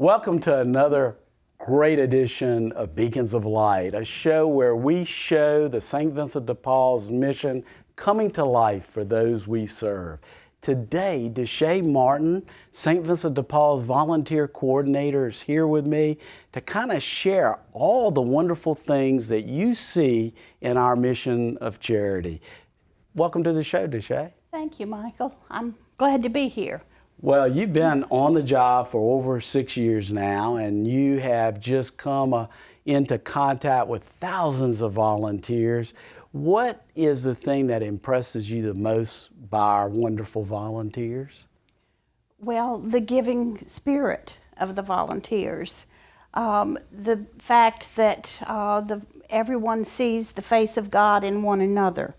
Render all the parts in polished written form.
Welcome to another great edition of Beacons of Light, a show where we show the St. Vincent de Paul's mission coming to life for those we serve. Today, Desha Martin, St. Vincent de Paul's volunteer coordinator, is here with me to kind of share all the wonderful things that you see in our mission of charity. Welcome to the show, Desha. Thank you, Michael. I'm glad to be here. Well, you've been on the job for over 6 years now, and you have just come into contact with thousands of volunteers. What is the thing that impresses you the most by our wonderful volunteers? Well, the giving spirit of the volunteers. The fact that everyone sees the face of God in one another.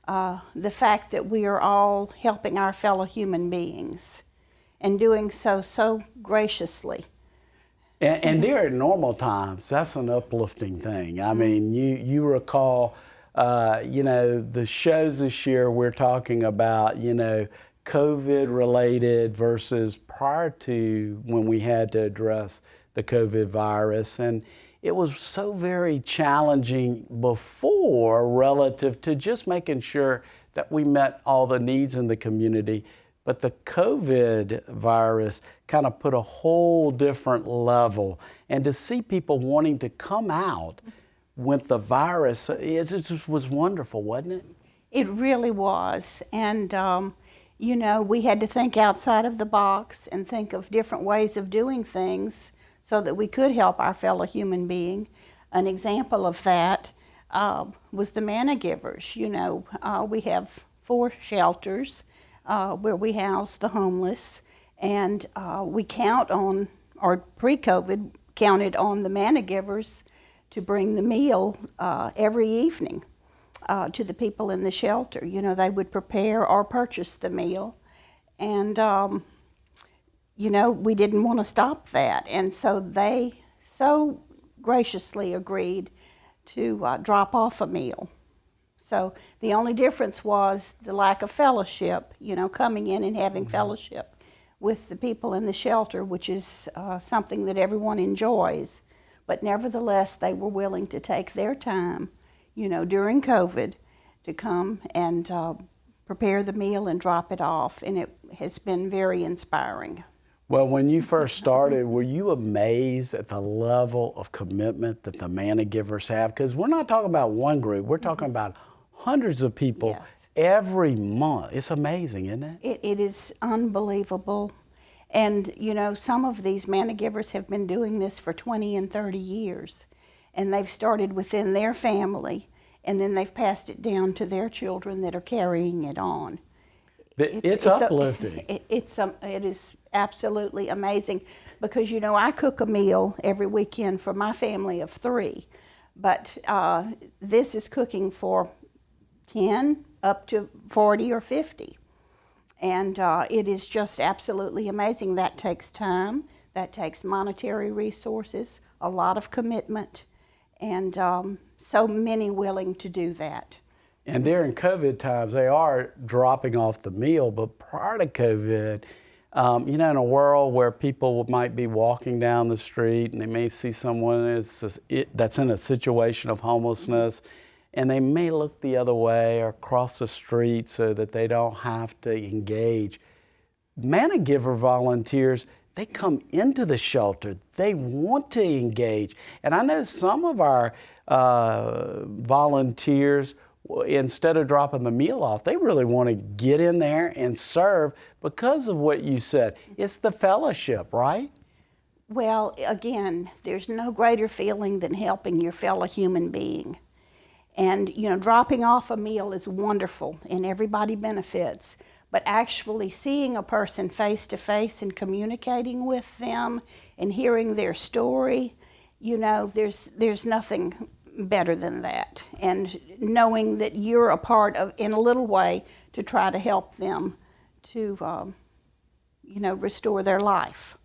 The fact that we are all helping our fellow human beings and doing so graciously. And during normal times, that's an uplifting thing. I mean, you recall, the shows this year we're talking about, COVID-related versus prior to when we had to address the COVID virus. And it was so very challenging before relative to just making sure that we met all the needs in the community. But the COVID virus kind of put a whole different level. And to see people wanting to come out with the virus, it just was wonderful, wasn't it? It really was. And, we had to think outside of the box and think of different ways of doing things so that we could help our fellow human being. An example of that was the Manna Givers. We have 4 shelters where we house the homeless, and we count on, or pre-COVID, counted on the Manna Givers to bring the meal every evening to the people in the shelter. They would prepare or purchase the meal, and we didn't want to stop that, and so they so graciously agreed to drop off a meal. So the only difference was the lack of fellowship, coming in and having fellowship with the people in the shelter, which is something that everyone enjoys. But nevertheless, they were willing to take their time, during COVID, to come and prepare the meal and drop it off. And it has been very inspiring. Well, when you first started, were you amazed at the level of commitment that the Manna Givers have? Because we're not talking about one group, we're talking about hundreds of people. Yes. Every month. It's amazing, isn't it? It is unbelievable. And, some of these Manna Givers have been doing this for 20 and 30 years. And they've started within their family, and then they've passed it down to their children that are carrying it on. It's uplifting. It is absolutely amazing because, I cook a meal every weekend for my family of 3. But this is cooking for 10 up to 40 or 50. And it is just absolutely amazing. That takes time, that takes monetary resources, a lot of commitment, and so many willing to do that. And during COVID times, they are dropping off the meal, but prior to COVID, in a world where people might be walking down the street and they may see someone that's in a situation of homelessness, and they may look the other way or cross the street so that they don't have to engage. Manna Giver volunteers, they come into the shelter. They want to engage. And I know some of our volunteers, instead of dropping the meal off, they really want to get in there and serve because of what you said. It's the fellowship, right? Well, again, there's no greater feeling than helping your fellow human being. And, dropping off a meal is wonderful and everybody benefits. But actually seeing a person face to face and communicating with them and hearing their story, there's nothing better than that. And knowing that you're a part of, in a little way, to try to help them to, restore their life.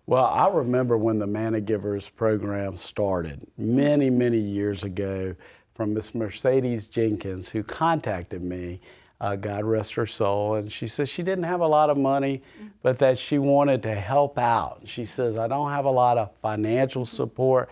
Well, I remember when the Manna Givers program started many, many years ago from Miss Mercedes Jenkins, who contacted me God rest her soul. And she says she didn't have a lot of money, but that she wanted to help out. She says, I don't have a lot of financial support,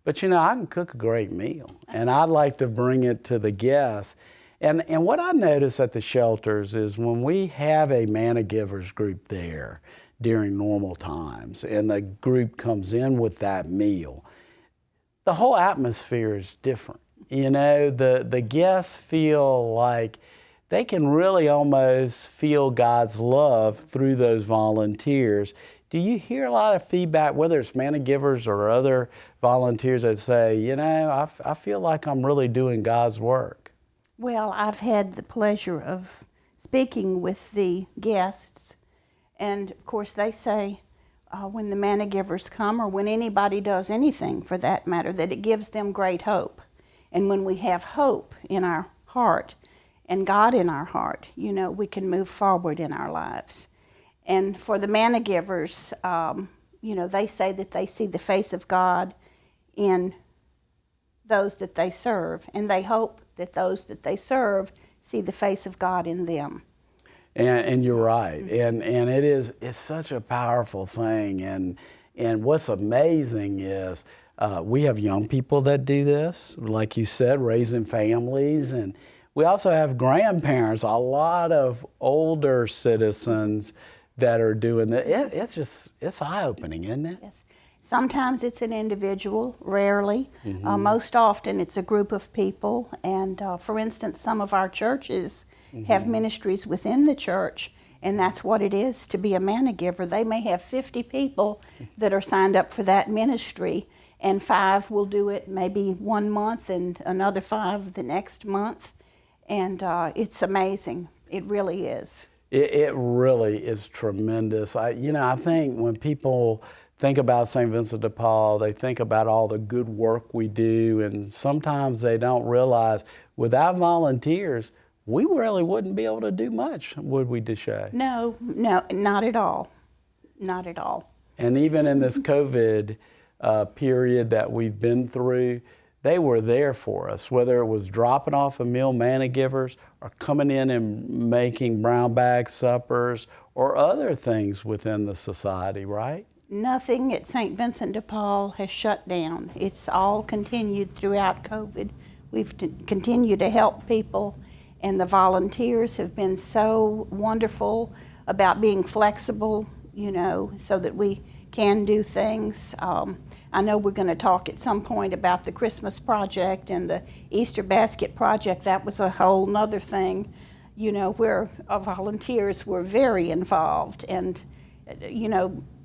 but I can cook a great meal, and I'd like to bring it to the guests. And what I notice at the shelters is when we have a Manna Givers group there during normal times, and the group comes in with that meal, the whole atmosphere is different. The guests feel like they can really almost feel God's love through those volunteers. Do you hear a lot of feedback, whether it's Manna Givers or other volunteers that say, I feel like I'm really doing God's work? Well, I've had the pleasure of speaking with the guests, and of course they say when the Manna Givers come, or when anybody does anything for that matter, that it gives them great hope. And when we have hope in our heart and God in our heart, we can move forward in our lives. And for the Manna Givers, they say that they see the face of God in those that they serve, and they hope that those that they serve see the face of God in them. And you're right, and it's such a powerful thing. And what's amazing is we have young people that do this, like you said, raising families, and we also have grandparents, a lot of older citizens that are doing that. It's eye-opening, isn't it? Yes. Sometimes it's an individual, rarely. Most often it's a group of people. And for instance, some of our churches have ministries within the church, and that's what it is to be a Manna Giver. They may have 50 people that are signed up for that ministry, and 5 will do it maybe 1 month and another 5 the next month. And it's amazing. It really is. It really is tremendous. I think when people think about St. Vincent de Paul, they think about all the good work we do, and sometimes they don't realize without volunteers, we really wouldn't be able to do much, would we, Desha? No, not at all. Not at all. And even in this COVID period that we've been through, they were there for us, whether it was dropping off a meal, Manna Givers, or coming in and making brown bag suppers, or other things within the society, right? Nothing at St. Vincent de Paul has shut down. It's all continued throughout COVID. We've continued to help people, and the volunteers have been so wonderful about being flexible, so that we can do things. I know we're going to talk at some point about the Christmas project and the Easter basket project. That was a whole nother thing, where our volunteers were very involved and,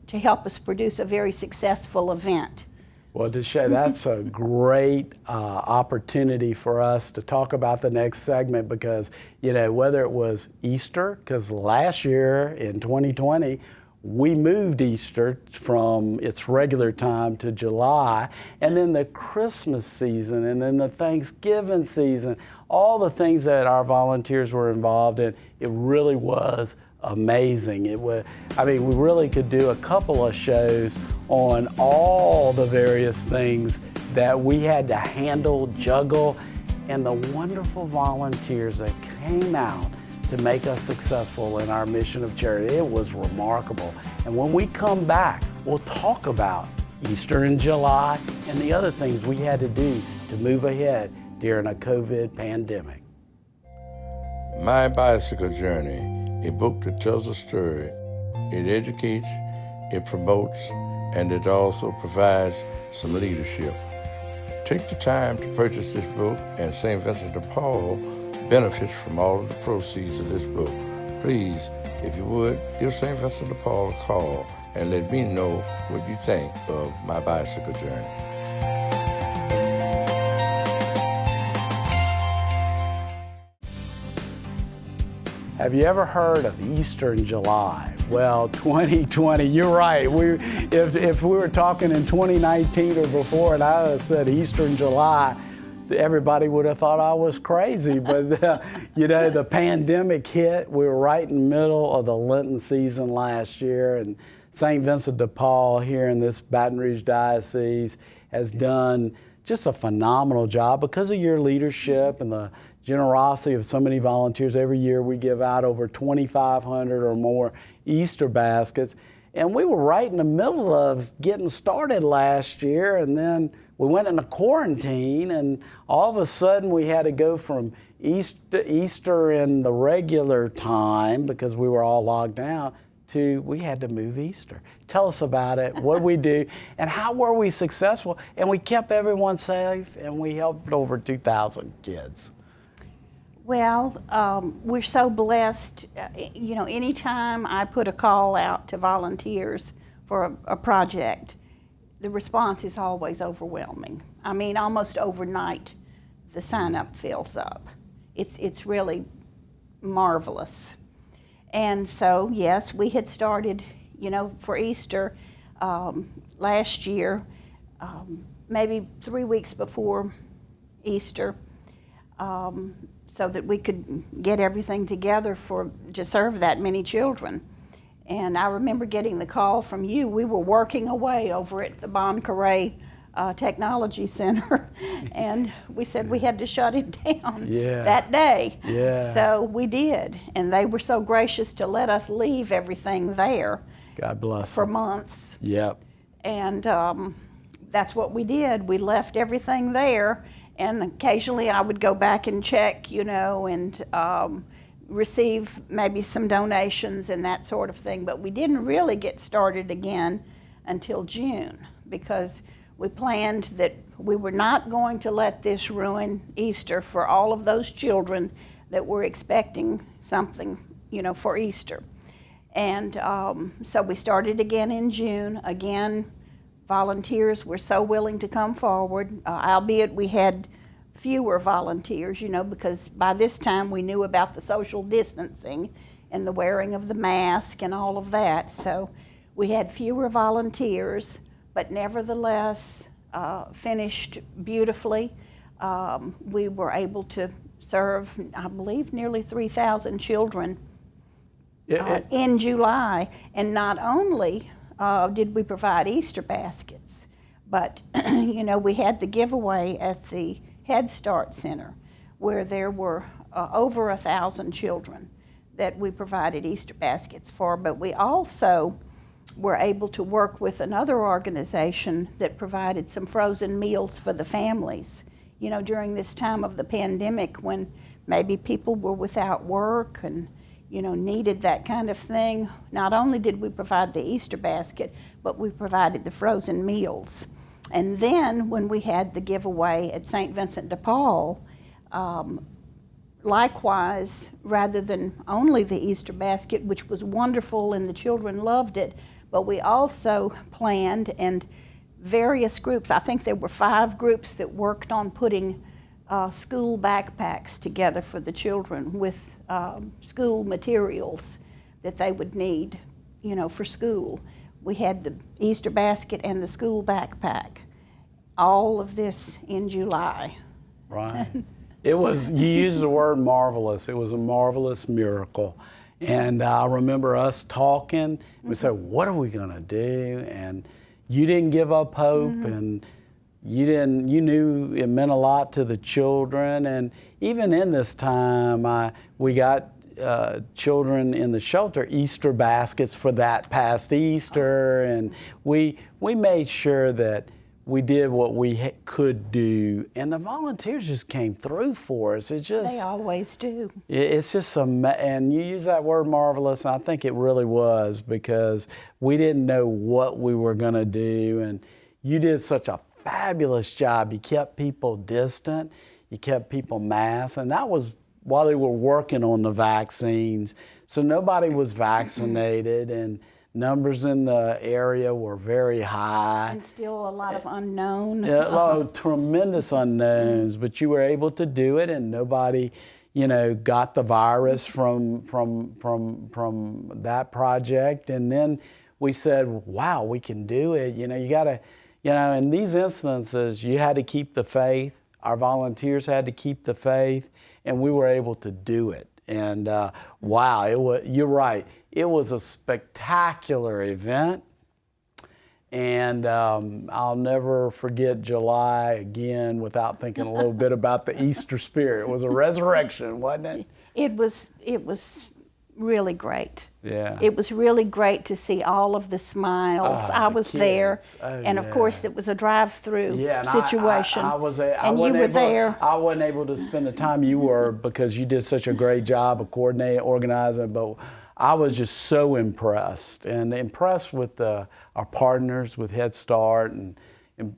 to help us produce a very successful event. Well, Desha, that's a great opportunity for us to talk about the next segment because, whether it was Easter, because last year in 2020, we moved Easter from its regular time to July, and then the Christmas season, and then the Thanksgiving season, all the things that our volunteers were involved in, it really was amazing. We really could do a couple of shows on all the various things that we had to handle, juggle, and the wonderful volunteers that came out to make us successful in our mission of charity. It was remarkable. And when we come back, we'll talk about Easter in July and the other things we had to do to move ahead during a COVID pandemic. My Bicycle Journey, a book that tells a story. It educates, it promotes, and it also provides some leadership. Take the time to purchase this book, and St. Vincent de Paul benefits from all of the proceeds of this book. Please, if you would, give St. Vincent de Paul a call and let me know what you think of My Bicycle Journey. Have you ever heard of Easter in July? Well, 2020, you're right. If we were talking in 2019 or before and I had said Easter in July, everybody would have thought I was crazy. But, the pandemic hit. We were right in the middle of the Lenten season last year, and St. Vincent de Paul here in this Baton Rouge diocese has done just a phenomenal job because of your leadership and the generosity of so many volunteers. Every year we give out over 2,500 or more Easter baskets. And we were right in the middle of getting started last year, and then we went into quarantine, and all of a sudden we had to go from Easter in the regular time because we were all locked down to we had to move Easter. Tell us about it, what we do, and how were we successful? And we kept everyone safe, and we helped over 2,000 kids. Well, we're so blessed. You know, anytime I put a call out to volunteers for a project, the response is always overwhelming. I mean, almost overnight, the sign-up fills up. It's really marvelous. And so, yes, we had started, you know, for Easter last year, maybe 3 weeks before Easter, so that we could get everything together to serve that many children. And I remember getting the call from you. We were working away over at the Bon Carré Technology Center, and we said we had to shut it down that day. Yeah. So we did, and they were so gracious to let us leave everything there. God bless for them. months. Yep. And that's what we did. We left everything there, and occasionally I would go back and check, you know, and receive maybe some donations and that sort of thing. But we didn't really get started again until June, because we planned that we were not going to let this ruin Easter for all of those children that were expecting something, you know, for Easter. And so we started again in June. Again, volunteers were so willing to come forward, albeit we had fewer volunteers, you know, because by this time we knew about the social distancing and the wearing of the mask and all of that. So we had fewer volunteers, but nevertheless finished beautifully. We were able to serve, I believe, nearly 3,000 children in July. And not only did we provide Easter baskets, but you know, we had the giveaway at the Head Start Center, where there were over 1,000 children that we provided Easter baskets for. But we also were able to work with another organization that provided some frozen meals for the families. You know, during this time of the pandemic, when maybe people were without work and, you know, needed that kind of thing, not only did we provide the Easter basket, but we provided the frozen meals. And then when we had the giveaway at St. Vincent de Paul, likewise, rather than only the Easter basket, which was wonderful and the children loved it, but we also planned, and various groups, I think there were 5 groups that worked on putting school backpacks together for the children with school materials that they would need, you know, for school. We had the Easter basket and the school backpack. All of this in July. Right. It was, you used the word marvelous. It was a marvelous miracle. And I remember us talking. We said, what are we going to do? And you didn't give up hope, and you knew it meant a lot to the children. And even in this time, we got children in the shelter Easter baskets for that past Easter, and we made sure that we did what we could do, and the volunteers just came through for us. They always do. It's just and you use that word marvelous, and I think it really was, because we didn't know what we were going to do, and you did such a fabulous job. You kept people distant, you kept people masked, and that was while they were working on the vaccines. So nobody was vaccinated, and numbers in the area were very high. And still a lot of unknown. A lot of tremendous unknowns, but you were able to do it, and nobody, you know, got the virus from that project. And then we said, wow, we can do it. You know, you gotta, you know, in these instances, you had to keep the faith. Our volunteers had to keep the faith, and we were able to do it. And wow, you're right. It was a spectacular event, And I'll never forget July again without thinking a little bit about the Easter spirit. It was a resurrection, wasn't it? It was really great. Yeah. It was really great to see all of the smiles. I the was there, kids. Oh, and of course it was a drive-through and situation. I and you were there. I wasn't able to spend the time you were because you did such a great job of coordinating, organizing, but I was just so impressed with our partners with Head Start, and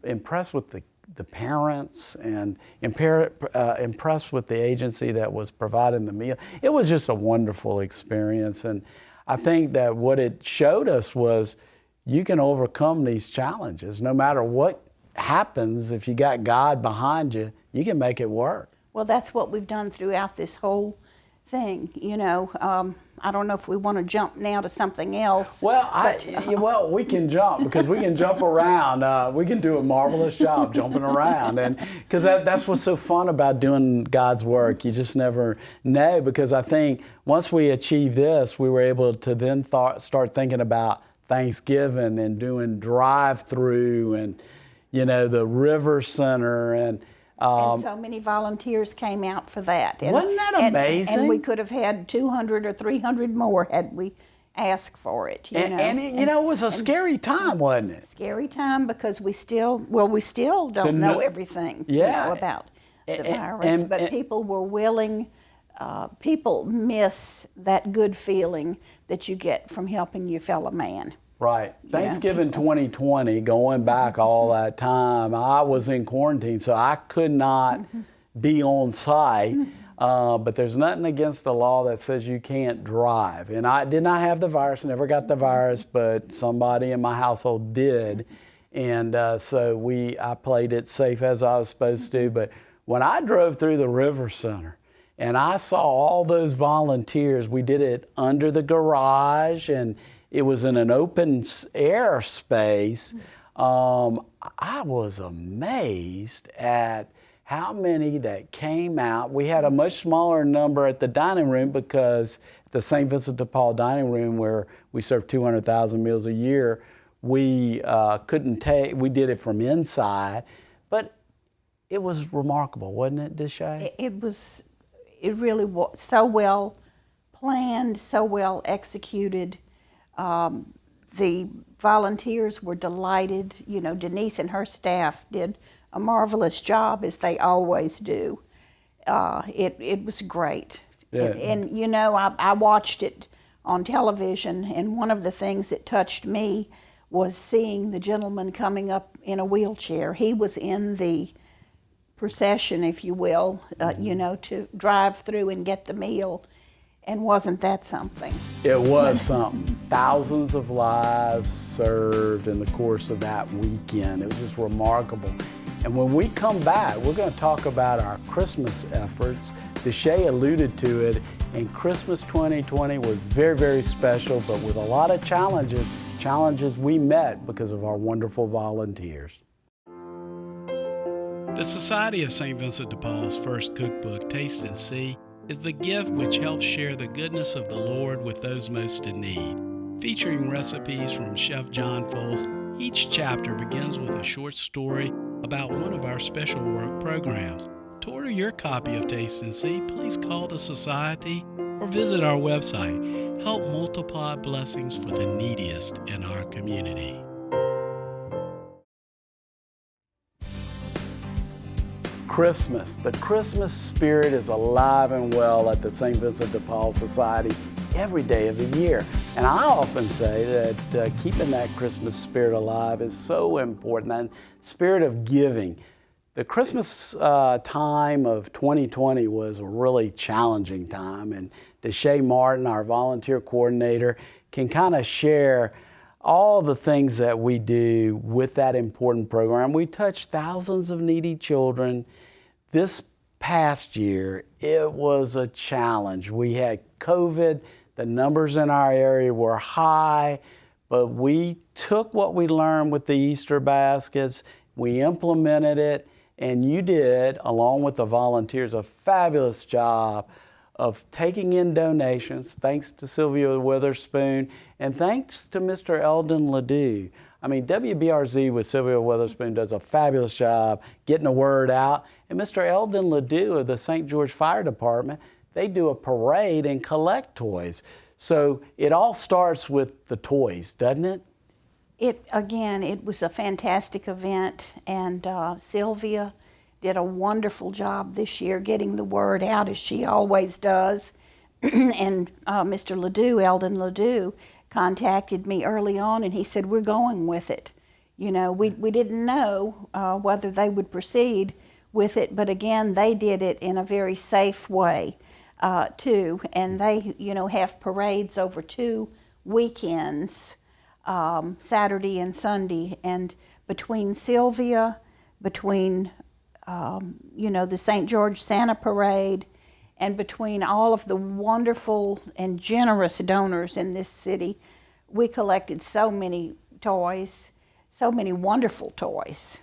impressed with the parents, and impressed with the agency that was providing the meal. It was just a wonderful experience, and I think that what it showed us was you can overcome these challenges. No matter what happens, if you got God behind you, you can make it work. Well, that's what we've done throughout this whole thing. I don't know if we want to jump now to something else. Well, we can jump because we can jump around. We can do a marvelous job jumping around, and because that's what's so fun about doing God's work. You just never know, because I think once we achieved this, we were able to then start thinking about Thanksgiving and doing drive-through, and the River Center, and so many volunteers came out for that. Wasn't that amazing? And we could have had 200 or 300 more had we asked for it. It was a scary time, wasn't it? Scary time, because we still don't know everything about the virus. But people were willing. People miss that good feeling that you get from helping your fellow man. Right. Thanksgiving 2020, going back all that time, I was in quarantine, so I could not be on site. But there's nothing against the law that says you can't drive. And I did not have the virus, never got the virus, but somebody in my household did. And so I played it safe as I was supposed to. But when I drove through the River Center and I saw all those volunteers, we did it under the garage, and it was in an open air space. I was amazed at how many that came out. We had a much smaller number at the dining room, because the St. Vincent de Paul dining room, where we serve 200,000 meals a year, we we did it from inside. But it was remarkable, wasn't it, Desha? It really was so well planned, so well executed. The volunteers were delighted. Denise and her staff did a marvelous job, as they always do. It was great. Yeah. And I watched it on television, and one of the things that touched me was seeing the gentleman coming up in a wheelchair. He was in the procession, if you will, to drive through and get the meal. And wasn't that something? It was something. Thousands of lives served in the course of that weekend. It was just remarkable. And when we come back, we're going to talk about our Christmas efforts. Desha alluded to it, and Christmas 2020 was very, very special, but with a lot of challenges we met because of our wonderful volunteers. The Society of St. Vincent de Paul's first cookbook, Taste and See, is the gift which helps share the goodness of the Lord with those most in need. Featuring recipes from Chef John Foles, each chapter begins with a short story about one of our special work programs. To order your copy of Taste and See, please call the Society or visit our website. Help multiply blessings for the neediest in our community. Christmas. The Christmas spirit is alive and well at the St. Vincent de Paul Society every day of the year. And I often say that keeping that Christmas spirit alive is so important, that spirit of giving. The Christmas time of 2020 was a really challenging time, and Desha Martin, our volunteer coordinator, can kind of share all the things that we do with that important program. We touch thousands of needy children. This past year, it was a challenge. We had COVID, the numbers in our area were high, but we took what we learned with the Easter baskets, we implemented it, and you did, along with the volunteers, a fabulous job of taking in donations, thanks to Sylvia Witherspoon, and thanks to Mr. Eldon Ledoux. I mean, WBRZ with Sylvia Witherspoon does a fabulous job getting the word out. And Mr. Eldon Ledoux of the St. George Fire Department, they do a parade and collect toys. So it all starts with the toys, doesn't it? It was a fantastic event, and Sylvia did a wonderful job this year getting the word out, as she always does. And Mr. Ledoux, Eldon Ledoux, contacted me early on, and he said, we're going with it. You know, we didn't know whether they would proceed with it, but again, they did it in a very safe way, too. And they, you know, have parades over 2 weekends, Saturday and Sunday. And between Sylvia, between you know, the St. George Santa Parade, and between all of the wonderful and generous donors in this city, we collected so many toys, so many wonderful toys.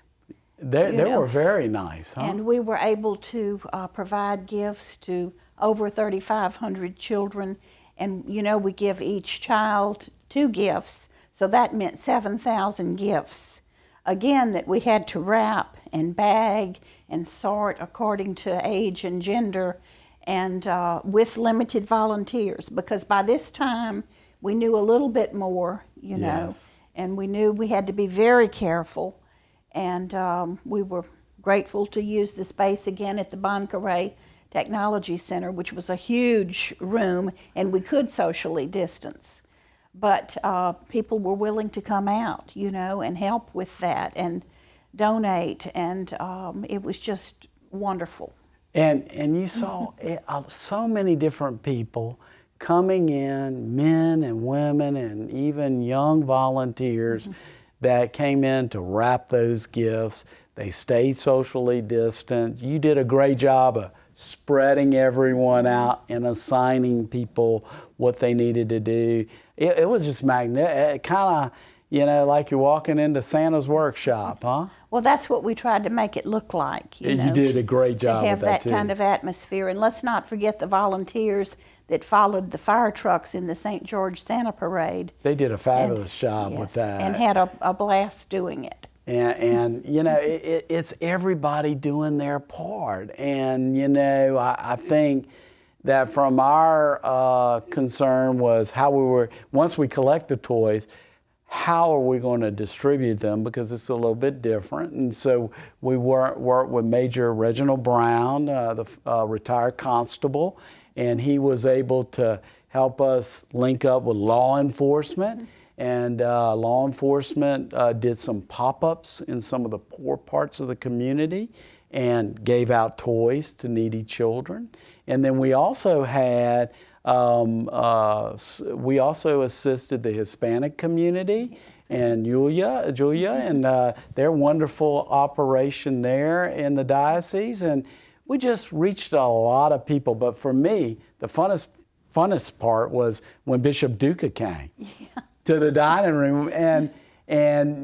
They were very nice, huh? And we were able to provide gifts to over 3,500 children. And, you know, we give each child 2 gifts, so that meant 7,000 gifts. Again, that we had to wrap and bag and sort according to age and gender, and with limited volunteers, because by this time we knew a little bit more, you know, Yes. and we knew we had to be very careful. And we were grateful to use the space again at the Bon Carré Technology Center, which was a huge room, and we could socially distance. But people were willing to come out, you know, and help with that and donate, and it was just wonderful. And you saw so many different people coming in, men and women and even young volunteers that came in to wrap those gifts. They stayed socially distant. You did a great job of spreading everyone out and assigning people what they needed to do. It was just magnificent. Kind of, you know, like you're walking into Santa's workshop, huh? Well, that's what we tried to make it look like. You know, did a great job to have with that too. kind of atmosphere. And let's not forget the volunteers that followed the fire trucks in the St. George Santa Parade. They did a fabulous job with that. And had a blast doing it. And you know, it's everybody doing their part. And, you know, I think that from our concern was how we were, once we collect the toys, how are we going to distribute them, because it's a little bit different. And so we worked with Major Reginald Brown, the retired constable, and he was able to help us link up with law enforcement. And law enforcement did some pop-ups in some of the poor parts of the community and gave out toys to needy children. And then we also had, we also assisted the Hispanic community and Julia and their wonderful operation there in the diocese. And we just reached a lot of people. But for me, the funnest part was when Bishop Duca came. Yeah. To the dining room, and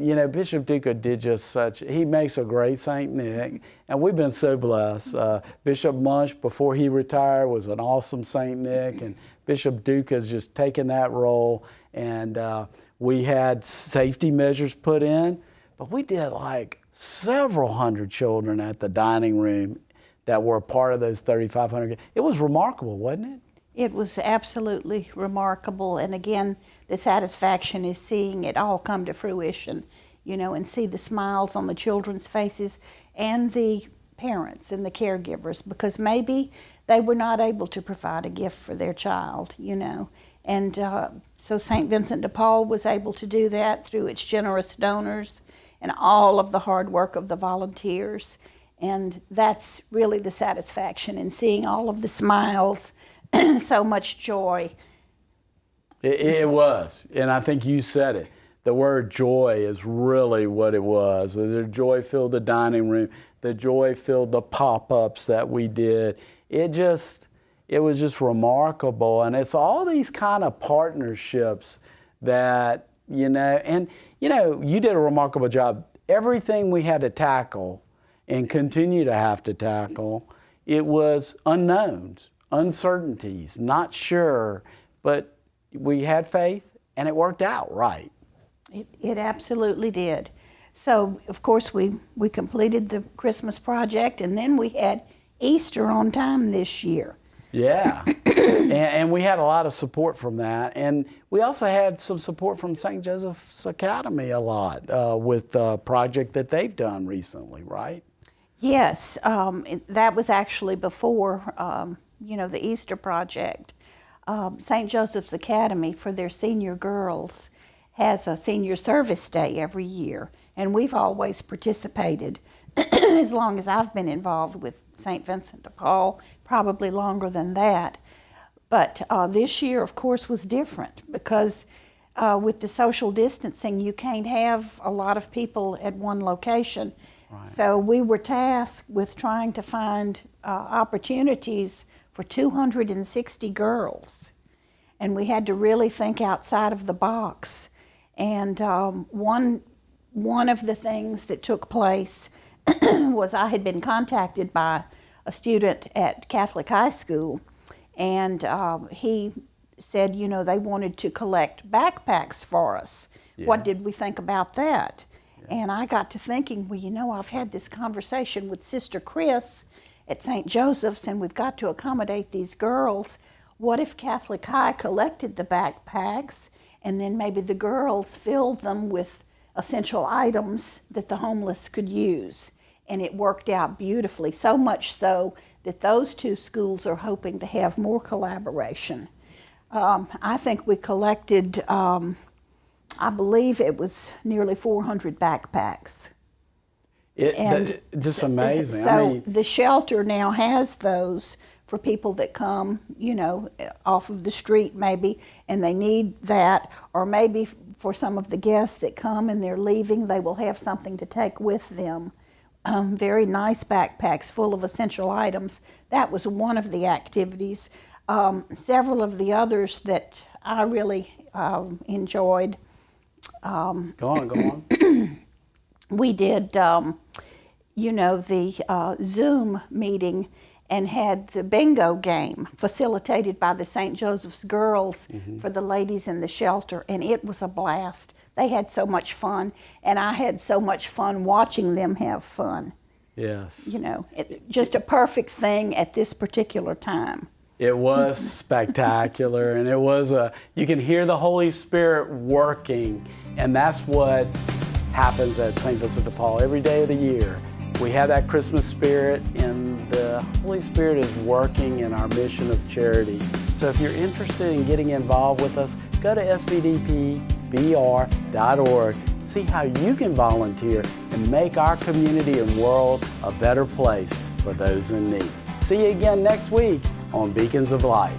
you know, Bishop Duca did just such, he makes a great St. Nick, and we've been so blessed. Bishop Munch, before he retired, was an awesome St. Nick, and Bishop Duca's just taken that role, and we had safety measures put in, but we did like several hundred children at the dining room that were a part of those 3,500. It was remarkable, wasn't it? It was absolutely remarkable, and again, the satisfaction is seeing it all come to fruition, you know, and see the smiles on the children's faces and the parents and the caregivers, because maybe they were not able to provide a gift for their child, you know. And so St. Vincent de Paul was able to do that through its generous donors and all of the hard work of the volunteers. And that's really the satisfaction in seeing all of the smiles. So much joy. It was, and I think you said it. The word joy is really what it was. The joy filled the dining room. The joy filled the pop-ups that we did. It was just remarkable, and it's all these kind of partnerships that, you know, and you know, you did a remarkable job. Everything we had to tackle and continue to have to tackle, it was unknowns. uncertainties, not sure, but we had faith and it worked out right. It absolutely did. So, of course, we completed the Christmas project, and then we had Easter on time this year. Yeah, and we had a lot of support from that. And we also had some support from St. Joseph's Academy a lot with the project that they've done recently, right? Yes, that was actually before, the Easter project. St. Joseph's Academy, for their senior girls, has a senior service day every year. And we've always participated as long as I've been involved with St. Vincent de Paul, probably longer than that. But this year, of course, was different because with the social distancing, you can't have a lot of people at one location. Right. So we were tasked with trying to find opportunities for 260 girls. And we had to really think outside of the box. And one of the things that took place was I had been contacted by a student at Catholic High School, and he said, they wanted to collect backpacks for us. Yes. What did we think about that? Yeah. And I got to thinking, well, I've had this conversation with Sister Chris at St. Joseph's, and we've got to accommodate these girls. What if Catholic High collected the backpacks, and then maybe the girls filled them with essential items that the homeless could use? And it worked out beautifully, so much so that those two schools are hoping to have more collaboration. I think we collected, I believe it was nearly 400 backpacks. Just amazing. So the shelter now has those for people that come, off of the street maybe, and they need that, or maybe for some of the guests that come and they're leaving, they will have something to take with them. Very nice backpacks full of essential items. That was one of the activities. Several of the others that I really enjoyed. Go on. We did, the Zoom meeting and had the bingo game facilitated by the St. Joseph's girls for the ladies in the shelter, and it was a blast. They had so much fun, and I had so much fun watching them have fun. Yes. Just a perfect thing at this particular time. It was spectacular, and it was you can hear the Holy Spirit working, and that's what happens at St. Vincent de Paul every day of the year. We have that Christmas spirit, and the Holy Spirit is working in our mission of charity. So if you're interested in getting involved with us, go to svdpbr.org. See how you can volunteer and make our community and world a better place for those in need. See you again next week on Beacons of Light.